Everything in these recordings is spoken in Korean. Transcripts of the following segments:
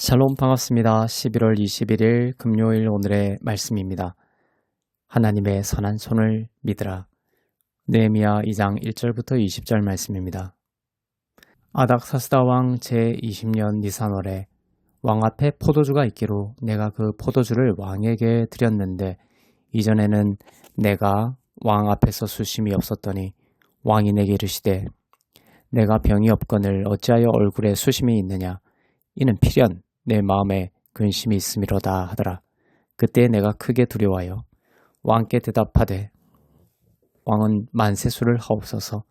샬롬 반갑습니다. 11월 21일 금요일 오늘의 말씀입니다. 하나님의 선한 손을 믿으라. 느헤미야 2장 1절부터 20절 말씀입니다. 아닥사스다 왕 제20년 니산월에 왕 앞에 포도주가 있기로 내가 그 포도주를 왕에게 드렸는데 이전에는 내가 왕 앞에서 수심이 없었더니 왕이 내게 이르시되 내가 병이 없거늘 어찌하여 얼굴에 수심이 있느냐 이는 필연 내 마음에 근심이 있음이로다 하더라. 그때 내가 크게 두려워하여 왕께 대답하되 왕은 만세수를 하옵소서.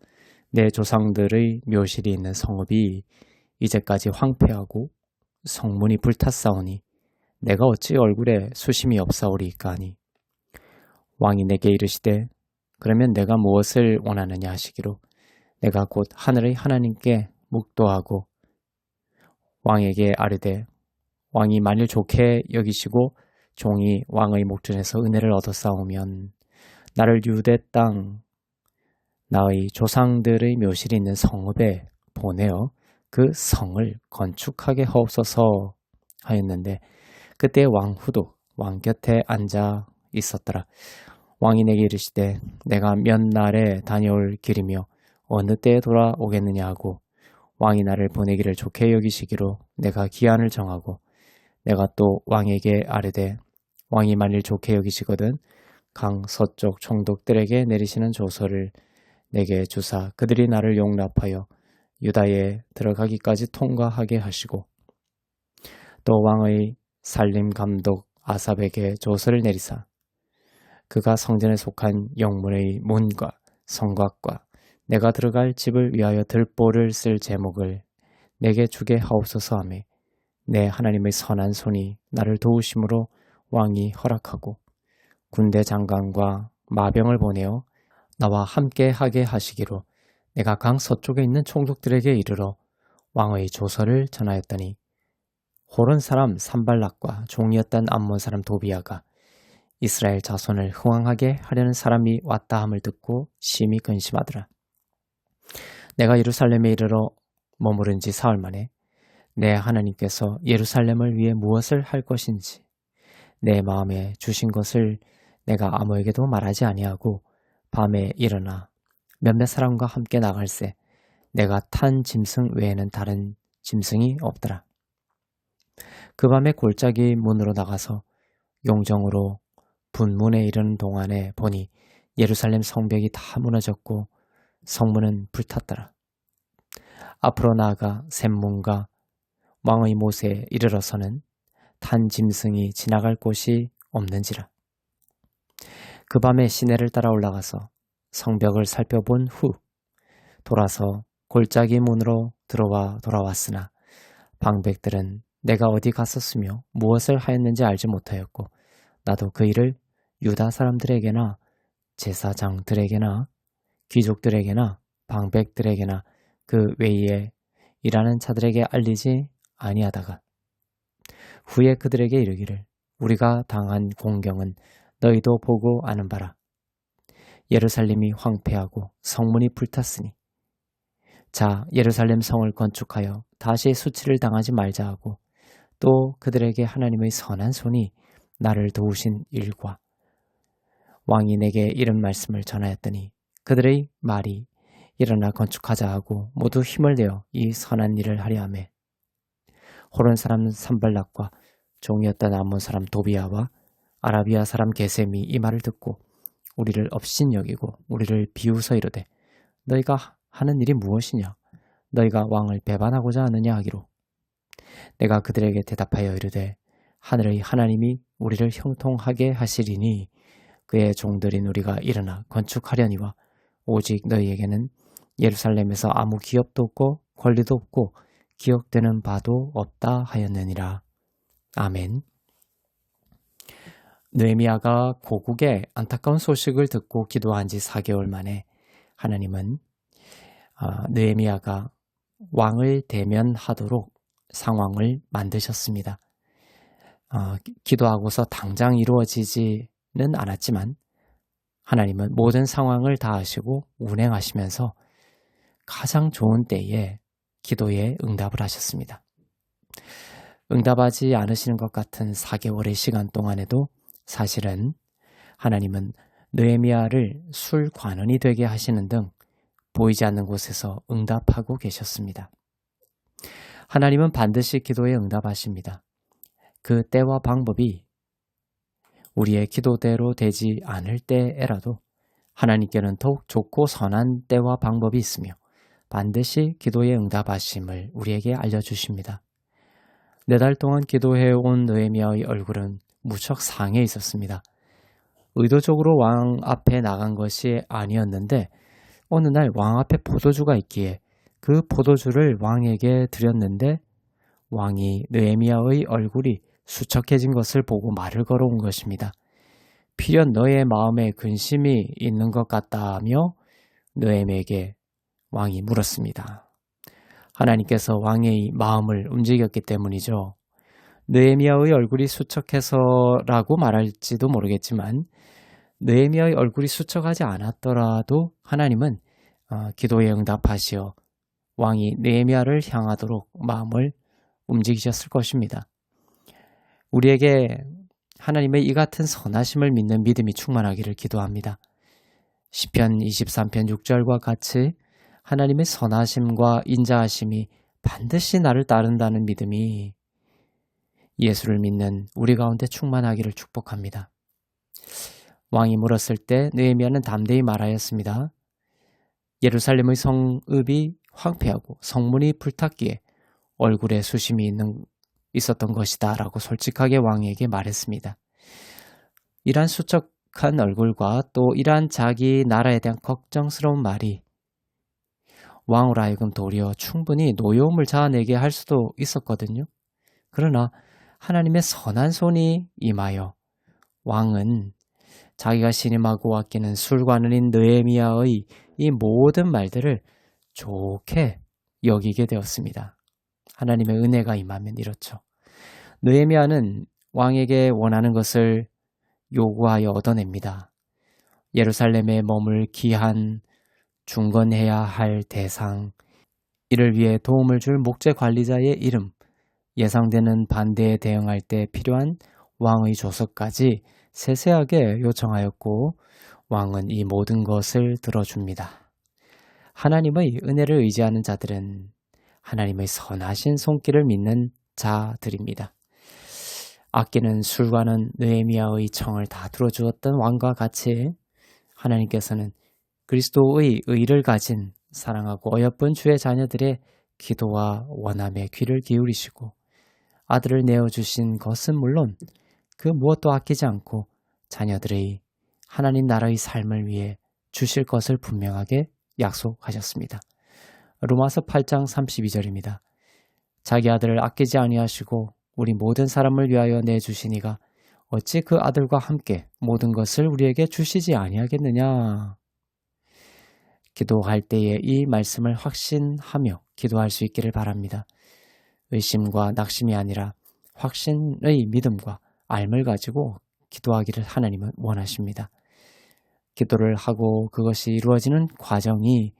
내 조상들의 묘실이 있는 성읍이 이제까지 황폐하고 성문이 불탔사오니 내가 어찌 얼굴에 수심이 없사오리까 하니 왕이 내게 이르시되 그러면 내가 무엇을 원하느냐 하시기로 내가 곧 하늘의 하나님께 묵도하고 왕에게 아뢰되 왕이 만일 좋게 여기시고 종이 왕의 목전에서 은혜를 얻어싸우면 나를 유대 땅 나의 조상들의 묘실이 있는 성읍에 보내어 그 성을 건축하게 하옵소서 하였는데 그때 왕후도 왕 곁에 앉아 있었더라. 왕이 내게 이르시되 내가 몇 날에 다녀올 길이며 어느 때에 돌아오겠느냐 하고 왕이 나를 보내기를 좋게 여기시기로 내가 기한을 정하고 내가 또 왕에게 아뢰되 왕이 만일 좋게 여기시거든 강 서쪽 총독들에게 내리시는 조서를 내게 주사 그들이 나를 용납하여 유다에 들어가기까지 통과하게 하시고 또 왕의 살림 감독 아삽에게 조서를 내리사 그가 성전에 속한 영문의 문과 성곽과 내가 들어갈 집을 위하여 들보를 쓸 제목을 내게 주게 하옵소서 하며 내 하나님의 선한 손이 나를 도우심으로 왕이 허락하고 군대 장관과 마병을 보내어 나와 함께 하게 하시기로 내가 강 서쪽에 있는 총독들에게 이르러 왕의 조서를 전하였더니 호론 사람 산발락과 종이었던 암몬 사람 도비아가 이스라엘 자손을 흥왕하게 하려는 사람이 왔다 함을 듣고 심히 근심하더라. 내가 예루살렘에 이르러 머무른 지 사흘 만에 내 하나님께서 예루살렘을 위해 무엇을 할 것인지 내 마음에 주신 것을 내가 아무에게도 말하지 아니하고 밤에 일어나 몇몇 사람과 함께 나갈새 내가 탄 짐승 외에는 다른 짐승이 없더라. 그 밤에 골짜기 문으로 나가서 용정으로 분문에 이르는 동안에 보니 예루살렘 성벽이 다 무너졌고 성문은 불탔더라. 앞으로 나아가 샘문과 왕의 못에 이르러서는 탄 짐승이 지나갈 곳이 없는지라. 그 밤에 시내를 따라 올라가서 성벽을 살펴본 후 돌아서 골짜기 문으로 돌아왔으나 방백들은 내가 어디 갔었으며 무엇을 하였는지 알지 못하였고 나도 그 일을 유다 사람들에게나 제사장들에게나 귀족들에게나 방백들에게나 그 외에 일하는 자들에게 알리지 아니하다가 후에 그들에게 이르기를 우리가 당한 공경은 너희도 보고 아는 바라. 예루살렘이 황폐하고 성문이 불탔으니 자 예루살렘 성을 건축하여 다시 수치를 당하지 말자 하고 또 그들에게 하나님의 선한 손이 나를 도우신 일과 왕이 내게 이런 말씀을 전하였더니 그들의 말이 일어나 건축하자 하고 모두 힘을 내어 이 선한 일을 하려 하매 호론 사람 산발락과 종이었던 암몬 사람 도비아와 아라비아 사람 게셈이 이 말을 듣고 우리를 업신여기고 우리를 비웃어 이르되 너희가 하는 일이 무엇이냐 너희가 왕을 배반하고자 하느냐 하기로 내가 그들에게 대답하여 이르되 하늘의 하나님이 우리를 형통하게 하시리니 그의 종들인 우리가 일어나 건축하려니와 오직 너희에게는 예루살렘에서 아무 기업도 없고 권리도 없고 기억되는 바도 없다 하였느니라. 아멘. 느헤미야가 고국의 안타까운 소식을 듣고 기도한 지 4개월 만에 하나님은 느헤미야가 왕을 대면하도록 상황을 만드셨습니다. 기도하고서 당장 이루어지지는 않았지만 하나님은 모든 상황을 다 아시고 운행하시면서 가장 좋은 때에 기도에 응답을 하셨습니다. 응답하지 않으시는 것 같은 4개월의 시간 동안에도 사실은 하나님은 느헤미야를 술관원이 되게 하시는 등 보이지 않는 곳에서 응답하고 계셨습니다. 하나님은 반드시 기도에 응답하십니다. 그 때와 방법이 우리의 기도대로 되지 않을 때에라도 하나님께는 더욱 좋고 선한 때와 방법이 있으며 반드시 기도에 응답하심을 우리에게 알려주십니다. 4달 동안 기도해온 느헤미야의 얼굴은 무척 상해 있었습니다. 의도적으로 왕 앞에 나간 것이 아니었는데 어느 날 왕 앞에 포도주가 있기에 그 포도주를 왕에게 드렸는데 왕이 느헤미야의 얼굴이 수척해진 것을 보고 말을 걸어온 것입니다. 필연 너의 마음에 근심이 있는 것 같다며 느헤미야에게 왕이 물었습니다. 하나님께서 왕의 마음을 움직였기 때문이죠. 느헤미야의 얼굴이 수척해서라고 말할지도 모르겠지만 느헤미야의 얼굴이 수척하지 않았더라도 하나님은 기도에 응답하시어 왕이 느헤미야를 향하도록 마음을 움직이셨을 것입니다. 우리에게 하나님의 이 같은 선하심을 믿는 믿음이 충만하기를 기도합니다. 시편 23편 6절과 같이 하나님의 선하심과 인자하심이 반드시 나를 따른다는 믿음이 예수를 믿는 우리 가운데 충만하기를 축복합니다. 왕이 물었을 때 느헤미야는 담대히 말하였습니다. 예루살렘의 성읍이 황폐하고 성문이 불탔기에 얼굴에 수심이 있었던 것이다 라고 솔직하게 왕에게 말했습니다. 이러한 수척한 얼굴과 또 이러한 자기 나라에 대한 걱정스러운 말이 왕으로 하여금 도리어 충분히 노여움을 자아내게 할 수도 있었거든요. 그러나 하나님의 선한 손이 임하여 왕은 자기가 신임하고 아끼는 술관원인 느헤미야의 이 모든 말들을 좋게 여기게 되었습니다. 하나님의 은혜가 임하면 이렇죠. 느헤미야는 왕에게 원하는 것을 요구하여 얻어냅니다. 예루살렘에 머물 기한, 중건해야 할 대상, 이를 위해 도움을 줄 목재 관리자의 이름, 예상되는 반대에 대응할 때 필요한 왕의 조서까지 세세하게 요청하였고 왕은 이 모든 것을 들어줍니다. 하나님의 은혜를 의지하는 자들은 하나님의 선하신 손길을 믿는 자들입니다. 아끼는 술관은 느헤미야의 청을 다 들어주었던 왕과 같이 하나님께서는 그리스도의 의를 가진 사랑하고 어여쁜 주의 자녀들의 기도와 원함에 귀를 기울이시고 아들을 내어주신 것은 물론 그 무엇도 아끼지 않고 자녀들의 하나님 나라의 삶을 위해 주실 것을 분명하게 약속하셨습니다. 로마서 8장 32절입니다. 자기 아들을 아끼지 아니하시고 우리 모든 사람을 위하여 내주시니가 어찌 그 아들과 함께 모든 것을 우리에게 주시지 아니하겠느냐. 기도할 때에 이 말씀을 확신하며 기도할 수 있기를 바랍니다. 의심과 낙심이 아니라 확신의 믿음과 알을 가지고 기도하기를 하나님은 원하십니다. 기도를 하고 그것이 이루어지는 과정이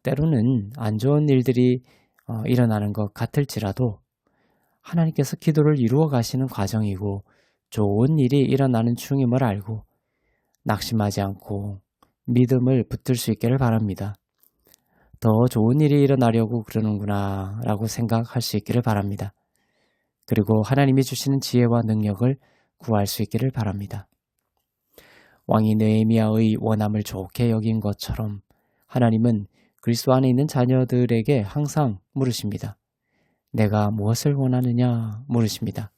때로는 안 좋은 일들이 일어나는 것 같을지라도 하나님께서 기도를 이루어 가시는 과정이고 좋은 일이 일어나는 중임을 알고 낙심하지 않고 믿음을 붙들 수 있기를 바랍니다. 더 좋은 일이 일어나려고 그러는구나 라고 생각할 수 있기를 바랍니다. 그리고 하나님이 주시는 지혜와 능력을 구할 수 있기를 바랍니다. 왕이 느헤미야의 원함을 좋게 여긴 것처럼 하나님은 그리스도 안에 있는 자녀들에게 항상 물으십니다. 내가 무엇을 원하느냐 물으십니다.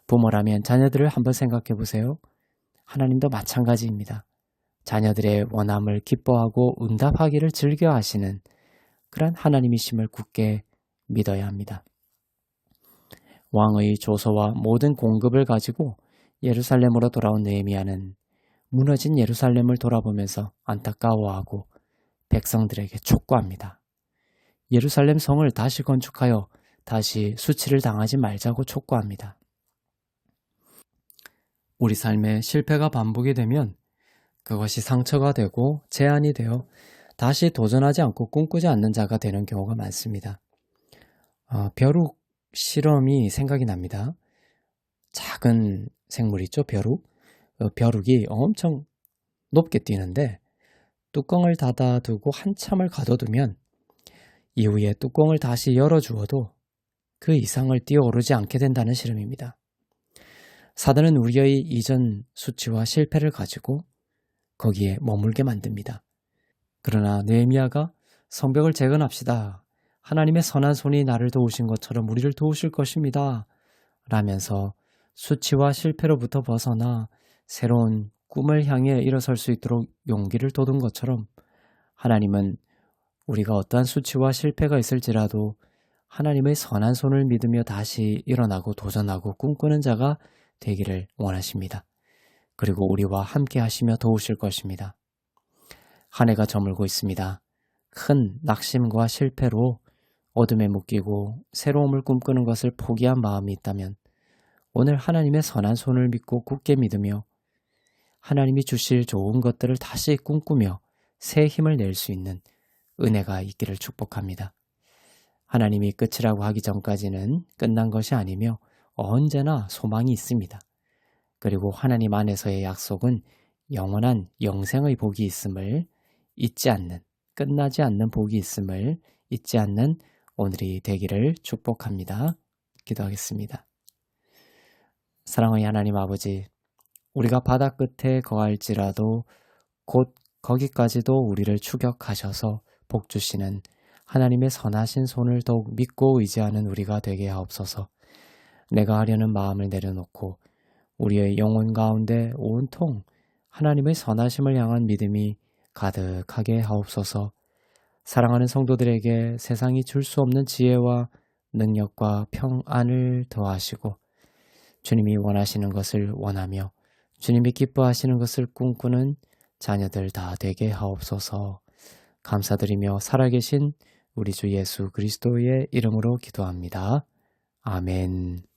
부모라면 자녀들을 한번 생각해 보세요. 하나님도 마찬가지입니다. 자녀들의 원함을 기뻐하고 응답하기를 즐겨 하시는 그런 하나님이심을 굳게 믿어야 합니다. 왕의 조서와 모든 공급을 가지고 예루살렘으로 돌아온 느헤미야는 무너진 예루살렘을 돌아보면서 안타까워하고 백성들에게 촉구합니다. 예루살렘 성을 다시 건축하여 다시 수치를 당하지 말자고 촉구합니다. 우리 삶에 실패가 반복이 되면 그것이 상처가 되고 제한이 되어 다시 도전하지 않고 꿈꾸지 않는 자가 되는 경우가 많습니다. 벼룩 실험이 생각이 납니다. 작은 생물 있죠, 벼룩? 벼룩이 엄청 높게 뛰는데 뚜껑을 닫아두고 한참을 가둬두면 이후에 뚜껑을 다시 열어주어도 그 이상을 뛰어오르지 않게 된다는 실험입니다. 사단은 우리의 이전 수치와 실패를 가지고 거기에 머물게 만듭니다. 그러나 느헤미야가 성벽을 재건합시다. 하나님의 선한 손이 나를 도우신 것처럼 우리를 도우실 것입니다. 라면서 수치와 실패로부터 벗어나 새로운 꿈을 향해 일어설 수 있도록 용기를 돋운 것처럼 하나님은 우리가 어떠한 수치와 실패가 있을지라도 하나님의 선한 손을 믿으며 다시 일어나고 도전하고 꿈꾸는 자가 되기를 원하십니다. 그리고 우리와 함께 하시며 도우실 것입니다. 한 해가 저물고 있습니다. 큰 낙심과 실패로 어둠에 묶이고 새로움을 꿈꾸는 것을 포기한 마음이 있다면 오늘 하나님의 선한 손을 믿고 굳게 믿으며 하나님이 주실 좋은 것들을 다시 꿈꾸며 새 힘을 낼 수 있는 은혜가 있기를 축복합니다. 하나님이 끝이라고 하기 전까지는 끝난 것이 아니며 언제나 소망이 있습니다. 그리고 하나님 안에서의 약속은 영원한 영생의 복이 있음을 잊지 않는, 끝나지 않는 복이 있음을 잊지 않는 오늘이 되기를 축복합니다. 기도하겠습니다. 사랑의 하나님 아버지, 우리가 바다 끝에 거할지라도 곧 거기까지도 우리를 추격하셔서 복 주시는 하나님의 선하신 손을 더욱 믿고 의지하는 우리가 되게 하옵소서. 내가 하려는 마음을 내려놓고 우리의 영혼 가운데 온통 하나님의 선하심을 향한 믿음이 가득하게 하옵소서. 사랑하는 성도들에게 세상이 줄 수 없는 지혜와 능력과 평안을 더하시고 주님이 원하시는 것을 원하며 주님이 기뻐하시는 것을 꿈꾸는 자녀들 다 되게 하옵소서. 감사드리며 살아계신 우리 주 예수 그리스도의 이름으로 기도합니다. 아멘.